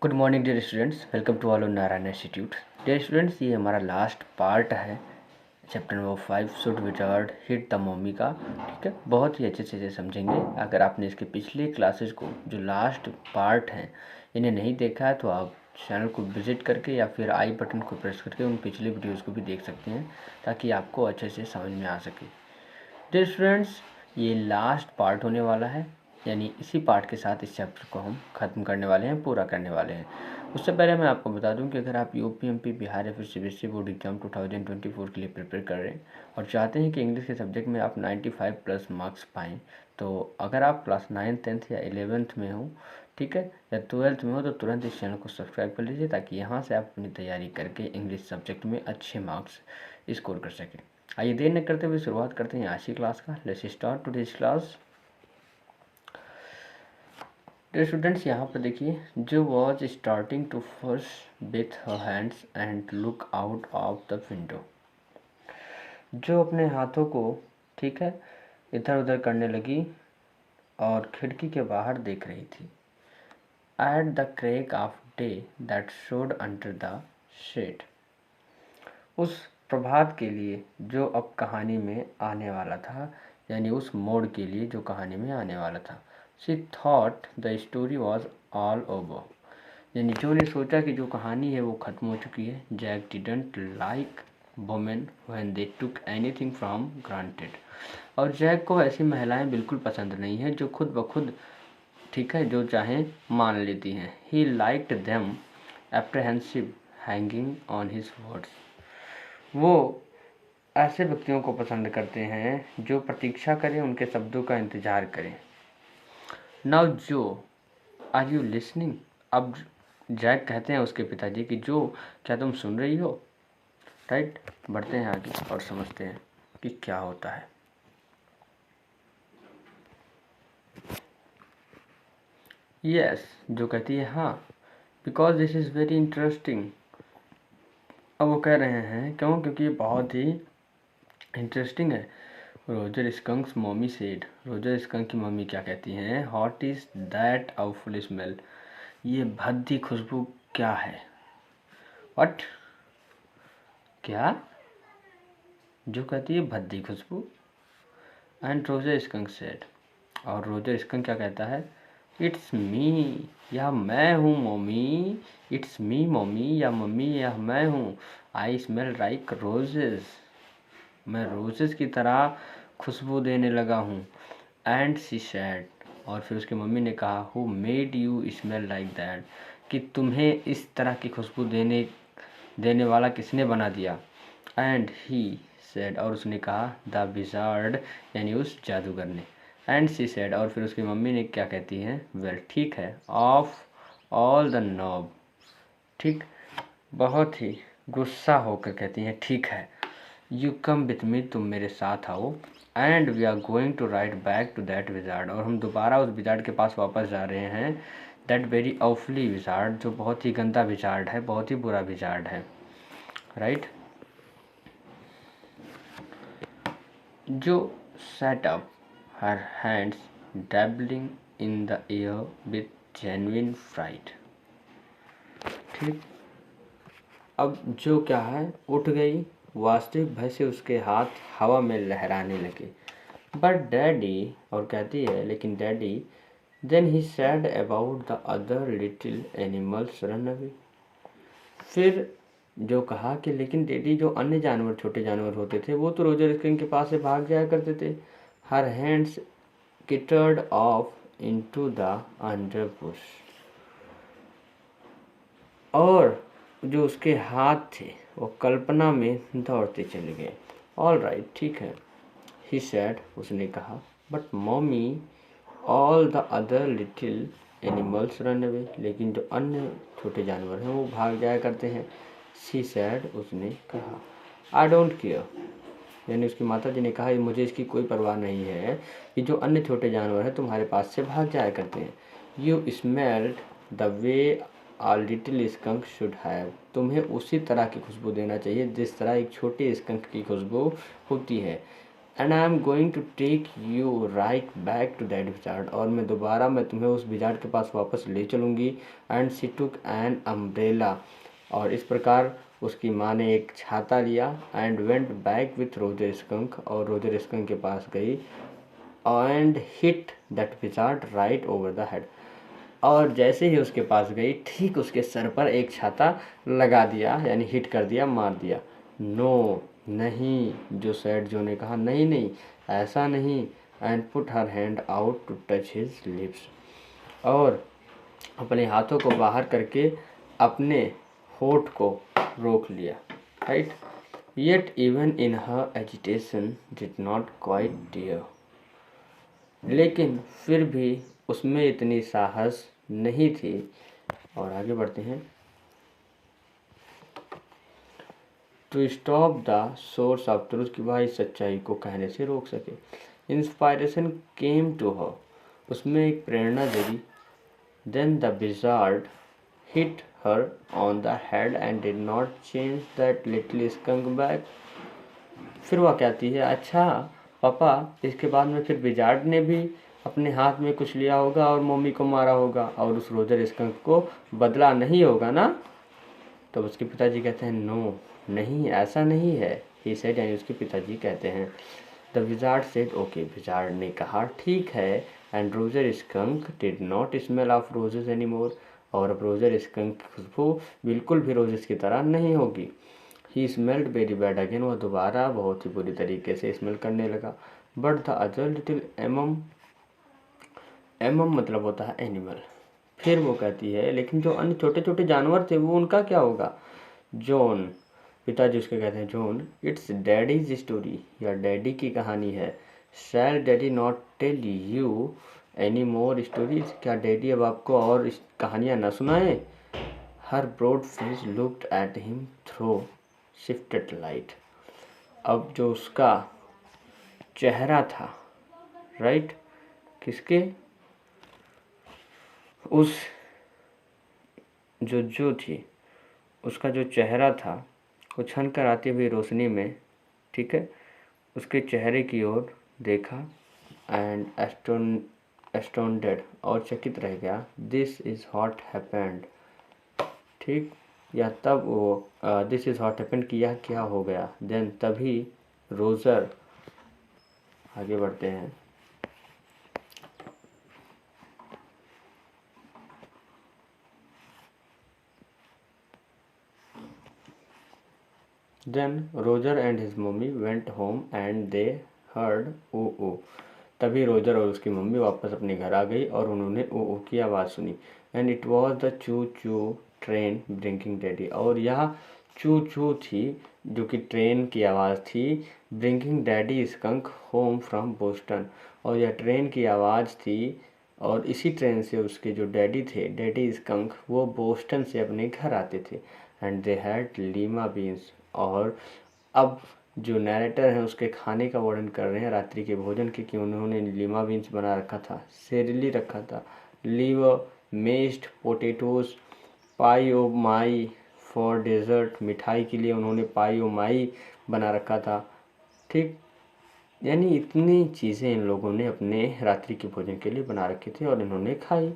Good morning dear students, welcome to all on Narayana institute. Dear students, ये हमारा last part है chapter number 5 should wizard hit the mommy का। ठीक है, बहुत ही अच्छे से समझेंगे। अगर आपने इसके पिछले क्लासेस को जो लास्ट पार्ट हैं इन्हें नहीं देखा है तो आप चैनल को विजिट करके या फिर आई बटन को प्रेस करके उन पिछले वीडियोज़ को भी देख सकते हैं ताकि आपको अच्छे से समझ में आ सके। डियर स्टूडेंट्स, ये लास्ट पार्ट होने वाला है, यानी इसी पार्ट के साथ इस चैप्टर को हम ख़त्म करने वाले हैं, पूरा करने वाले हैं। उससे पहले मैं आपको बता दूं कि अगर आप यूपीएमपी बिहार या फिर सीबीएसई बोर्ड एग्जाम 2024 के लिए प्रिपेयर कर रहे हैं और चाहते हैं कि इंग्लिश के सब्जेक्ट में आप 95 प्लस मार्क्स पाएँ, तो अगर आप क्लास 9th 10th या 11th में हो, ठीक है, या 12th में हो, तो तुरंत इस चैनल को सब्सक्राइब कर लीजिए ताकि यहाँ से आप अपनी तैयारी करके इंग्लिश सब्जेक्ट में अच्छे मार्क्स स्कोर कर सकें। आइए देर न करते हुए शुरुआत करते हैं आज की क्लास का। Let's start today's class. Dear students, यहाँ पर देखिए, जो was starting to fuss with her hands and look out of the window. जो अपने हाथों को, ठीक है, इधर उधर करने लगी और खिड़की के बाहर देख रही थी। At the crack of day that showed under the shade. उस प्रभात के लिए जो अब कहानी में आने वाला था, यानी उस मोड़ के लिए जो कहानी में आने वाला था। She thought the story was all over, यानी जो ने सोचा कि जो कहानी है वो ख़त्म हो चुकी है। Jack didn't like women when they took anything from granted. और जैक को ऐसी महिलाएं बिल्कुल पसंद नहीं है जो खुद ब खुद, ठीक है, जो चाहें मान लेती हैं। He liked them apprehensive hanging on his words. वो ऐसे व्यक्तियों को पसंद करते हैं जो प्रतीक्षा करें, उनके शब्दों का इंतजार करें। नाउ जो, आर यू लिसनिंग? अब जैक कहते हैं उसके पिताजी कि जो, क्या तुम सुन रही हो? राइट, बढ़ते हैं आगे और समझते हैं कि क्या होता है। यस, जो कहती है हाँ, because this is very interesting. अब वो कह रहे हैं क्यों? क्योंकि ये बहुत ही इंटरेस्टिंग है। Roger Skunk's mommy said. Roger Skunk की मम्मी क्या कहती हैं? What is that awful smell? ये भद्दी खुशबू क्या है? व्हाट? क्या? जो कहती है भद्दी खुशबू। एंड रोजर स्कंक सेड, और रोजर स्कंक क्या कहता है? इट्स मी, यह मैं हूँ मम्मी। इट्स मी मम्मी, या मम्मी यह मैं हूँ। आई स्मेल लाइक रोजेस, मैं रोजेस की तरह खुशबू देने लगा हूँ। एंड शी सैड, और फिर उसकी मम्मी ने कहा, who made you smell like that, कि तुम्हें इस तरह की खुशबू देने वाला किसने बना दिया? एंड ही सैड, और उसने कहा, द विजार्ड, यानी उस जादूगर ने। एंड शी सैड, और फिर उसकी मम्मी ने क्या कहती हैं? वेल, ठीक है, ऑफ ऑल द नॉब, ठीक, बहुत ही गुस्सा होकर कहती हैं, ठीक है, यू कम विथ मी, तुम मेरे साथ आओ। And we are going to right back to that wizard, और हम दोबारा उस विजार्ड के पास वापस जा रहे हैं। दैट वेरी ऑफली विजार्ड, जो बहुत ही गंदा विजार्ड है, बहुत ही बुरा विजार्ड है। राइट, जो set up her hands dabbling in the air with genuine fright. ठीक, अब जो क्या है, उठ गई, वास्तविक भय से उसके हाथ हवा में लहराने लगे। बट डैडी, और कहती है लेकिन daddy, then he said about the other little animals run away. फिर जो कहा कि लेकिन डैडी, जो अन्य जानवर, छोटे जानवर होते थे, वो तो रोजर स्किंग के पास से भाग जाया करते थे। Her hands skittered off into the underbush, और जो उसके हाथ थे वो कल्पना में दौड़ते चले गए। ऑल राइट, ठीक है, ही सैड, उसने कहा, but mummy all the other little animals run away, लेकिन जो अन्य छोटे जानवर हैं वो भाग जाया करते हैं। शी सैड, उसने कहा, आई डोंट केयर, यानी उसकी माता जी ने कहा, मुझे इसकी कोई परवाह नहीं है कि जो अन्य छोटे जानवर हैं तुम्हारे पास से भाग जाया करते हैं। You smelled the way uh little skunk should have, तुम्हें उसी तरह की खुशबू देना चाहिए जिस तरह एक छोटे स्कंक की खुशबू होती है। And I am going to take you right back to that wizard, और मैं तुम्हें उस विजार्ड के पास वापस ले चलूँगी। And she took an umbrella, और इस प्रकार उसकी माँ ने एक छाता लिया। And went back with Roger skunk, और रोजर स्कंक के पास गई। And hit that wizard right over the head, और जैसे ही उसके पास गई ठीक उसके सर पर एक छाता लगा दिया, यानी हिट कर दिया, मार दिया। नो, नहीं, जो सैड जो ने कहा, नहीं नहीं ऐसा नहीं। And put her hand out to touch his lips, और अपने हाथों को बाहर करके अपने होठ को रोक लिया, right. Yet even in her agitation did not quite dare, लेकिन फिर भी उसमें इतनी साहस नहीं थी। और आगे बढ़ते हैं। To stop the source of truth, कि वह इस सच्चाई को कहने से रोक सके। इंस्पायरेशन केम टू हर, उसमें एक प्रेरणा जगी। Then the wizard hit her on the head and did not change that little skunk back. फिर वह कहती है, अच्छा पापा, इसके बाद में फिर विजार्ड ने भी अपने हाथ में कुछ लिया होगा और मम्मी को मारा होगा और उस रोजर स्कंक को बदला नहीं होगा ना। तो उसके पिताजी कहते हैं, नो, नहीं, ऐसा नहीं है। ही सेड, यानी उसके पिताजी कहते हैं। The wizard said, okay, wizard ने कहा, ठीक है। And Roger skunk did not smell of roses any more, और अब रोजर स्कंक की खुशबू बिल्कुल भी रोजेस की तरह नहीं होगी। ही स्मेल्ड वेरी बैड अगेन, वह दोबारा बहुत ही बुरी तरीके से स्मेल करने लगा। बट द अदर लिटिल एमम, एमम मतलब होता है एनिमल। फिर वो कहती है, लेकिन जो अन्य छोटे छोटे जानवर थे वो उनका क्या होगा। जॉन, पिताजी उसके कहते हैं, जॉन, इट्स डैडीज स्टोरी, या डैडी की कहानी है। Shall Daddy not tell you any more stories, क्या डैडी अब आपको और कहानियाँ न सुनाए। Her broad face looked at him through shifted light, अब जो उसका चेहरा था, राइट, किसके, उस जो थी, उसका जो चेहरा था वो छन कर आती हुई रोशनी में, ठीक है, उसके चेहरे की ओर देखा। एंड एस्टोंडेड, और चकित रह गया। दिस इज़ व्हाट हैपेंड, ठीक, या तब वो दिस इज़ व्हाट हैपेंड, कि यह क्या हो गया। देन, तभी रोजर, आगे बढ़ते हैं। Then Roger and his mummy went home and they heard ओ ओ, तभी रोजर और उसकी मम्मी वापस अपने घर आ गई और उन्होंने ओ ओ की आवाज़ सुनी। एंड इट वॉज द चू चू ट्रेन ब्रिंकिंग डैडी, और यह चू चू थी जो कि ट्रेन की आवाज़ थी, bringing daddy skunk home from Boston, और यह ट्रेन की आवाज़ थी और इसी ट्रेन से उसके जो डैडी थे, डैडी स्कंक, वो बोस्टन से अपने घर आते थे। And they had Lima beans, और अब जो नैरेटर हैं उसके खाने का वर्णन कर रहे हैं रात्रि के भोजन के, कि उन्होंने लीमा बीन्स बना रखा था, सेरली रखा था, liver, mashed potatoes, pie oh my for dessert, मिठाई के लिए उन्होंने पाई ओ माई बना रखा था, ठीक, यानी इतनी चीज़ें इन लोगों ने अपने रात्रि के भोजन के लिए बना रखी थी और इन्होंने खाई।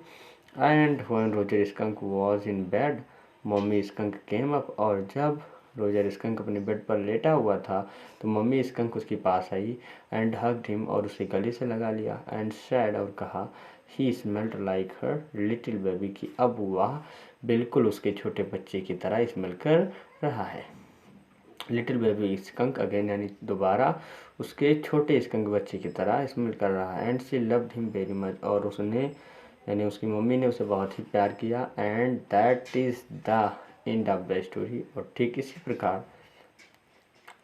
And when Roger skunk was in bed, mummy skunk came up, और जब रोजर स्कंक अपने बेड पर लेटा हुआ था तो मम्मी स्कंक उसके पास आई। एंड हग्ड हिम, और उसे गले से लगा लिया। एंड सैड, और कहा, he smelled like her little baby, की अब वह बिल्कुल उसके छोटे बच्चे की तरह स्मेल कर रहा है। लिटिल बेबी स्कंक अगेन, यानी दोबारा उसके छोटे स्कंक बच्चे की तरह स्मेल कर रहा है। And she loved him very much, और उसने, यानी उसकी मम्मी ने उसे बहुत ही प्यार किया। And that is the end of the story, और ठीक इसी प्रकार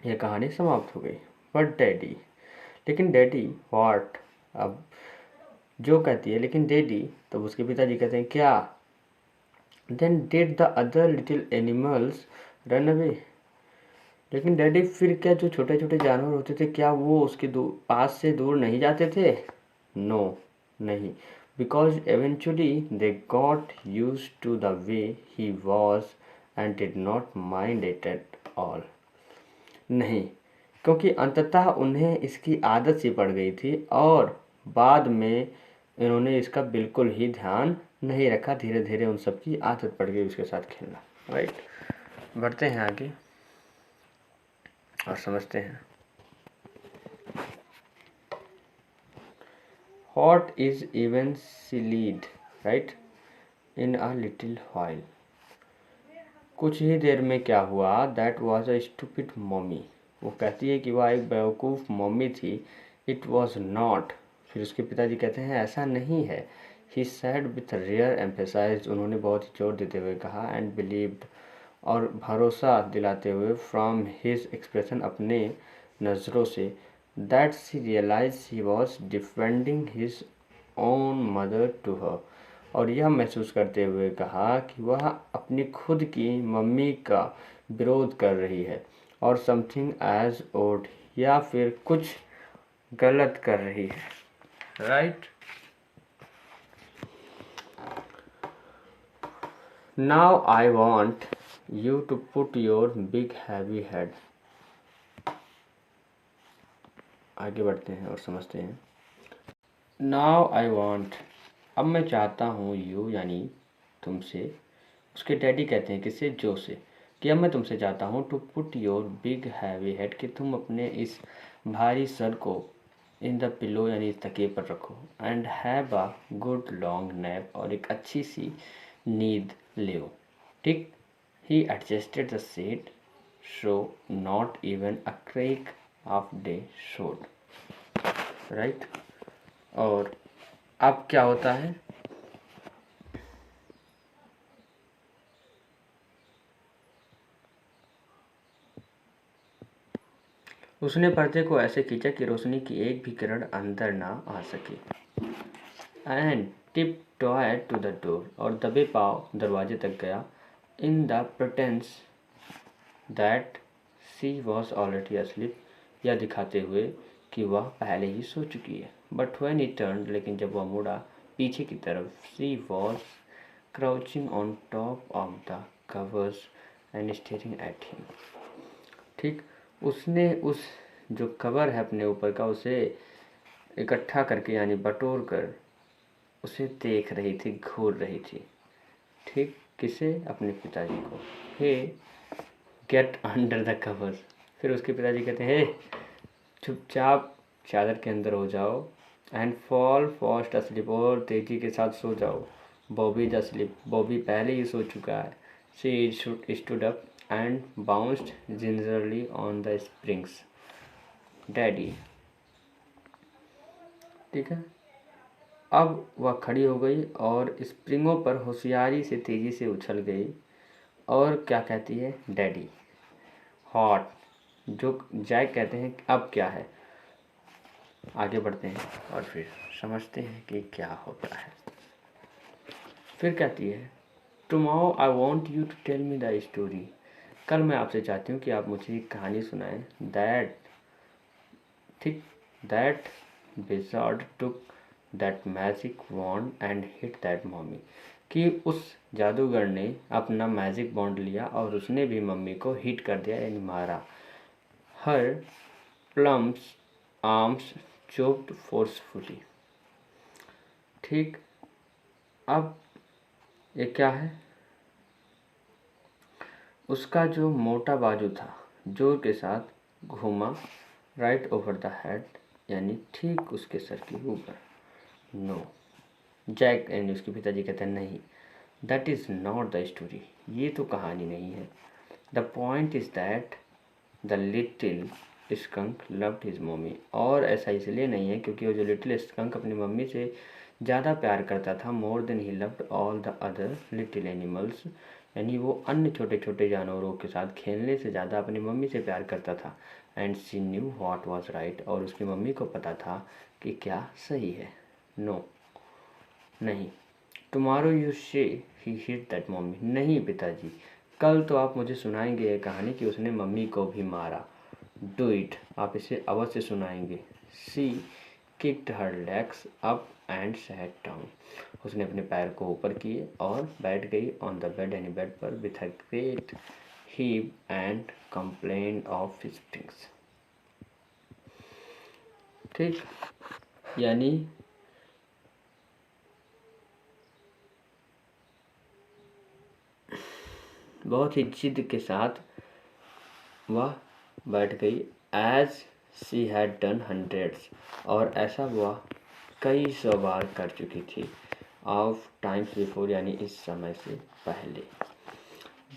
यह कहानी समाप्त हो गई। बट डैडी, लेकिन डैडी व्हाट, अब जो कहती है लेकिन डैडी, तब उसके पिताजी कहते हैं, क्या। Then did the other little animals run away, लेकिन डैडी फिर क्या जो छोटे छोटे जानवर होते थे क्या वो उसके पास से दूर नहीं जाते थे। नो, नहीं, because eventually they got used to the way he was and did not mind it at all, नहीं, क्योंकि अंततः उन्हें इसकी आदत सी पड़ गई थी और बाद में इन्होंने इसका बिल्कुल ही ध्यान नहीं रखा। धीरे धीरे उन सब की आदत पड़ गई उसके साथ खेलना। राइट, बढ़ते हैं आगे और समझते हैं। What is eventually, right? In a little while. कुछ ही देर में क्या हुआ? That was a stupid mommy. वो कहती है कि वह एक बेवकूफ़ मम्मी थी। It was not. फिर उसके पिताजी कहते हैं ऐसा नहीं है। He said with rare emphasis. उन्होंने बहुत ही जोर देते हुए कहा and believed, और भरोसा दिलाते हुए from his expression, अपने नज़रों से, that she realized he was defending his own mother to her. और यह महसूस करते हुए कहा कि वह अपनी खुद की मम्मी का विरोध कर रही है और something as odd, या फिर कुछ गलत कर रही है। Right, now I want you to put your big heavy head. आगे बढ़ते हैं और समझते हैं। नाउ आई वॉन्ट, अब मैं चाहता हूँ, यू यानी तुमसे, उसके डैडी कहते हैं किससे? जो से, कि अब मैं तुमसे चाहता हूँ to put your big heavy head, कि तुम अपने इस भारी सर को इन द पिलो यानी इस तकिए पर रखो, and have a good long nap, और एक अच्छी सी नींद ले। ठीक, he adjusted the seat so not even a crack of day showed. Right, और अब क्या होता है? उसने पर्दे को ऐसे खींचा कि रोशनी की एक भी किरण अंदर ना आ सके। And tiptoed to the door, और दबे पाँव दरवाजे तक गया। In the pretense that she was already asleep, यह दिखाते हुए कि वह पहले ही सो चुकी है। बट व्हेन ही टर्न, लेकिन जब वह मुड़ा पीछे की तरफ, she was crouching on top of the covers and staring at him. ठीक, उसने उस जो कवर है अपने ऊपर का, उसे इकट्ठा करके यानी बटोर कर उसे देख रही थी, घूर रही थी। ठीक, किसे? अपने पिताजी को। हे गेट अंडर द कवर्स। फिर उसके पिताजी कहते हैं हे चुपचाप चादर के अंदर हो जाओ, एंड फॉल फास्ट अस्लीप, और तेजी के साथ सो जाओ। बॉबी इज अस्लीप, बॉबी पहले ही सो चुका है। She stood up and bounced gingerly on the springs. Daddy, ठीक है, अब वह खड़ी हो गई और स्प्रिंगों पर होशियारी से तेजी से उछल गई और क्या कहती है? डैडी। हॉट, जो जैक कहते हैं अब क्या है? आगे बढ़ते हैं और फिर समझते हैं कि क्या होता है। फिर कहती है tomorrow I want you to tell me the story, कल मैं आपसे चाहती हूँ कि आप मुझे एक कहानी सुनाएं। दैट, ठीक, that wizard took that magic wand and hit that mommy, कि उस जादूगर ने अपना मैजिक बॉन्ड लिया और उसने भी मम्मी को हिट कर दिया यानी मारा। हर प्लम्स आर्म्स चोक्ड फोर्सफुली। ठीक, अब ये क्या है? उसका जो मोटा बाजू था जोर के साथ घूमा राइट ओवर द हेड, यानी ठीक उसके सर के ऊपर। नो, जैक एंड उसके पिताजी कहते हैं नहीं, that is not the story, ये तो कहानी नहीं है। The point is that the little skunk loved his mummy, और ऐसा इसलिए नहीं है क्योंकि वो जो लिटिल स्कंक अपनी मम्मी से ज़्यादा प्यार करता था, more than he loved all the other little animals, यानी वो अन्य छोटे छोटे जानवरों के साथ खेलने से ज़्यादा अपनी मम्मी से प्यार करता था। And she knew what was right, और उसकी मम्मी को पता था कि क्या सही है। नो, नहीं, टुमारो यू से ही हिट दैट मम्मी, नहीं पिताजी, कल तो आप मुझे सुनाएंगे ये कहानी कि उसने मम्मी को भी मारा। डू इट, आप इसे अवश्य सुनाएंगे। She kicked her legs up and sat down, उसने अपने पैर को ऊपर किए और बैठ गई ऑन द बेड, यानी बेड पर, with a great heave and complaint of springs. ठीक, यानी बहुत ही जिद के साथ वह बैठ गई। As she had done hundreds, और ऐसा वह कई सौ बार कर चुकी थी। ऑफ टाइम्स बिफोर, यानी इस समय से पहले।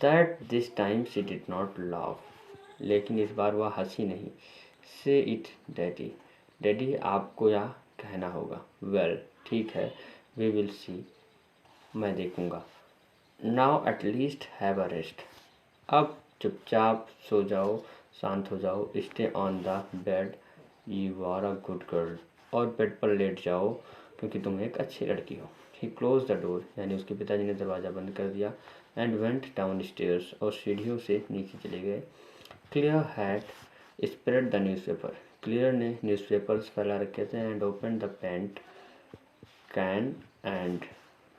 That this time she did not laugh, लेकिन इस बार वह हंसी नहीं। से इट डैडी, डैडी आपको यह कहना होगा। वेल ठीक है, वी विल सी, मैं देखूंगा। Now at least have a rest, अब चुपचाप सो जाओ, शांत हो जाओ। Stay on the bed, you are a good girl, और बेड पर लेट जाओ क्योंकि तुम एक अच्छी लड़की हो। ही क्लोज द डोर, यानी उसके पिताजी ने दरवाज़ा बंद कर दिया। एंड वेंट डाउन स्टेयर्स, और सीढ़ियों से नीचे चले गए। Clare had spread the newspaper, Clare ने न्यूज़पेपर्स फैला रखे थे। And open the paint can and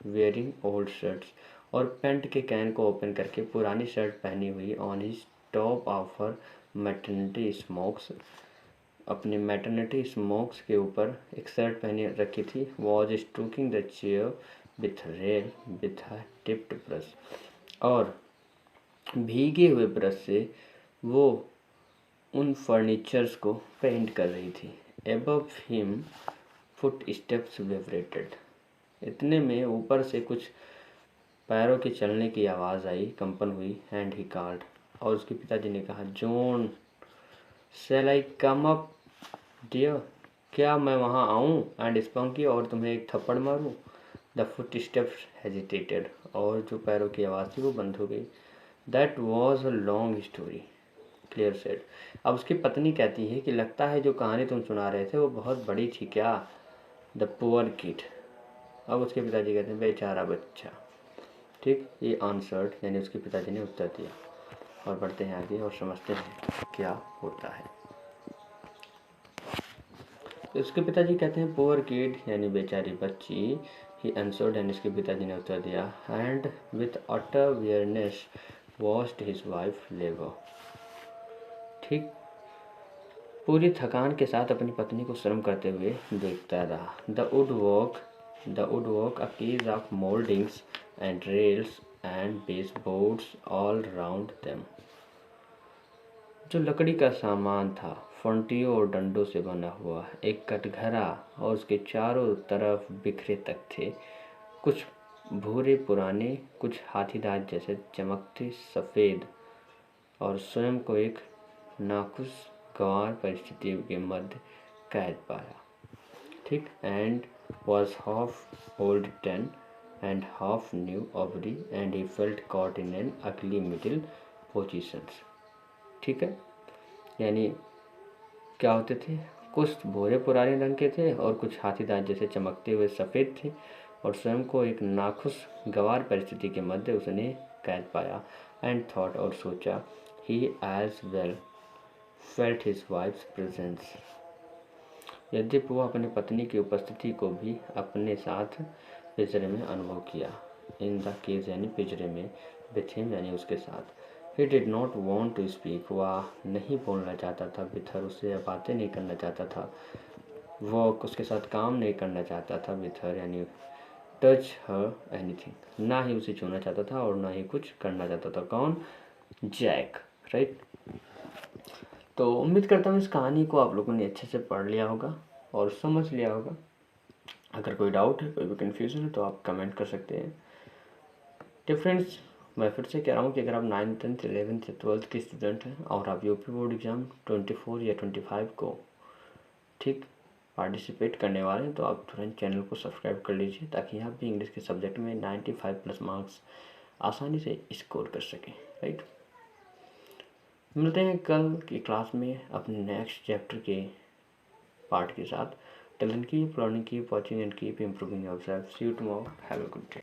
wearing old shirts, और पेंट के कैन को ओपन करके पुरानी शर्ट पहनी हुई on his top of her maternity smocks, अपने मैटरनिटी स्मोक्स के ऊपर एक शर्ट पहनी रखी थी। Was stroking the chair with rail with a tipped brush, और भीगे हुए ब्रश से वो उन फर्नीचर्स को पेंट कर रही थी। एबव हिम फुट स्टेप्स विब्रेटेड, इतने में ऊपर से कुछ पैरों के चलने की आवाज़ आई, कंपन हुई। एंड ही कॉल्ड, और उसके पिताजी ने कहा, जॉन शैल आई कम अप डियर, क्या मैं वहाँ आऊँ एंड स्पंकी, और तुम्हें एक थप्पड़ मारूँ। द फुट स्टेप्स हेजिटेटेड, और जो पैरों की आवाज़ थी वो बंद हो गई। That was a long story, clear said. अब उसकी पत्नी कहती है कि लगता है जो कहानी तुम सुना रहे थे वो बहुत बड़ी थी क्या। द पुअर किड, अब उसके पिताजी कहते हैं, बेचारा बच्चा। ठीक, ये आंसर्ड, यानी उसके पिताजी ने उत्तर दिया। और बढ़ते हैं आगे और समझते हैं क्या होता है। तो उसके पिताजी कहते हैं, पुअर किड, यानी बेचारी बच्ची। ही आंसर्ड, यानी उसके पिताजी ने उत्तर दिया। And with utter weariness watched his wife labour, ठीक, पूरी थकान के साथ अपनी पत्नी को श्रम करते हुए देखता रहा। The wood work, a cage of mouldings and rails and base boards all round them, जो लकड़ी का सामान था, फंटियों और डंडों से बना हुआ एक कटघरा, और उसके चारों तरफ बिखरे तक थे। कुछ भूरे पुराने, कुछ हाथीदांत जैसे चमकते सफ़ेद, और स्वयं को एक नाखुश गंवार परिस्थिति के मध्य कैद पाया। ठीक, and was half old 10 and half new Aubrey, and he felt caught in an अगली मिडिल पोजिशंस। ठीक है, यानी क्या होते थे, कुछ भूरे पुराने रंग के थे और कुछ हाथीदांत जैसे चमकते हुए सफ़ेद थे, और स्वयं को एक नाखुश गंवार परिस्थिति के मध्य उसने कैद पाया। एंड थॉट, और सोचा, he as well felt his wife's presence, यद्यपि वह अपनी पत्नी की उपस्थिति को भी अपने साथ पिंजरे में अनुभव किया। इन द केज, यानी पिंजरे में। विथ हिम, यानी उसके साथ। He did not want to speak, वह नहीं बोलना चाहता था। विथ हर, उससे बातें नहीं करना चाहता था। वो उसके साथ काम नहीं करना चाहता था। विथ हर, यानी टच हर एनीथिंग, ना ही उसे छूना चाहता था और ना ही कुछ करना चाहता था। कौन? Jack, right. तो उम्मीद करता हूँ इस कहानी को आप लोगों ने अच्छे से पढ़ लिया होगा और समझ लिया होगा। अगर कोई डाउट है, कोई भी कन्फ्यूज़न है तो आप कमेंट कर सकते हैं। तो फ्रेंड्स, मैं फिर से कह रहा हूँ कि अगर आप 9th 10th 11th या 12th के स्टूडेंट हैं और आप यूपी बोर्ड एग्ज़ाम 24 या 25 को ठीक पार्टिसिपेट करने वाले हैं तो आप तुरंत चैनल को सब्सक्राइब कर लीजिए, ताकि आप भी इंग्लिश के सब्जेक्ट में 95+ मार्क्स आसानी से स्कोर कर सकें, राइट। मिलते हैं कल की क्लास में अपने नेक्स्ट चैप्टर के पार्ट के साथ। Till then keep learning, keep watching and keep improving yourself. See you tomorrow, have a good day.